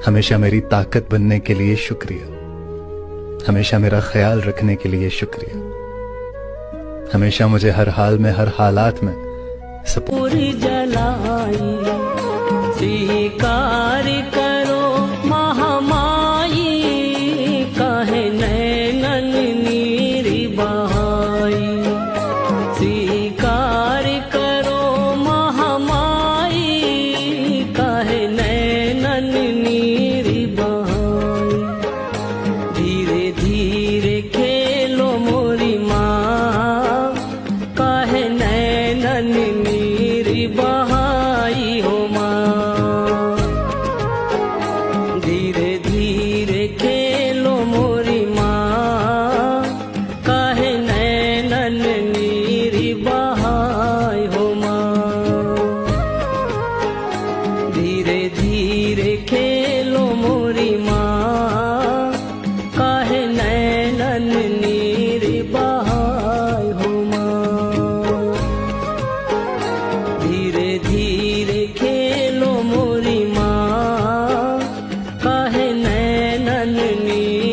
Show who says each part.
Speaker 1: हमेशा मेरी ताकत बनने के लिए शुक्रिया, हमेशा मेरा ख्याल रखने के लिए शुक्रिया, हमेशा मुझे हर हाल में हर हालात में सपोर्ट।
Speaker 2: जलाई स्वीकार करो महामाई, कहे नैनन नीरी बहाई। स्वीकार करो महामाई, कहे नैनन नीरी बहाई। धीरे धीरे खेलो मोरी माँ, कहे नैनन नीरी बहाई हो माँ। धीरे धीरे खेलो मोरी माँ, कहे नैनन नीरी बहाई हो माँ। धीरे धीरे खेलो मोरी माँ, कहे नैनन नीरी बहाई हो माँ। धीरे धीरे खेलो मोरी माँ, कहे नैनन नीरी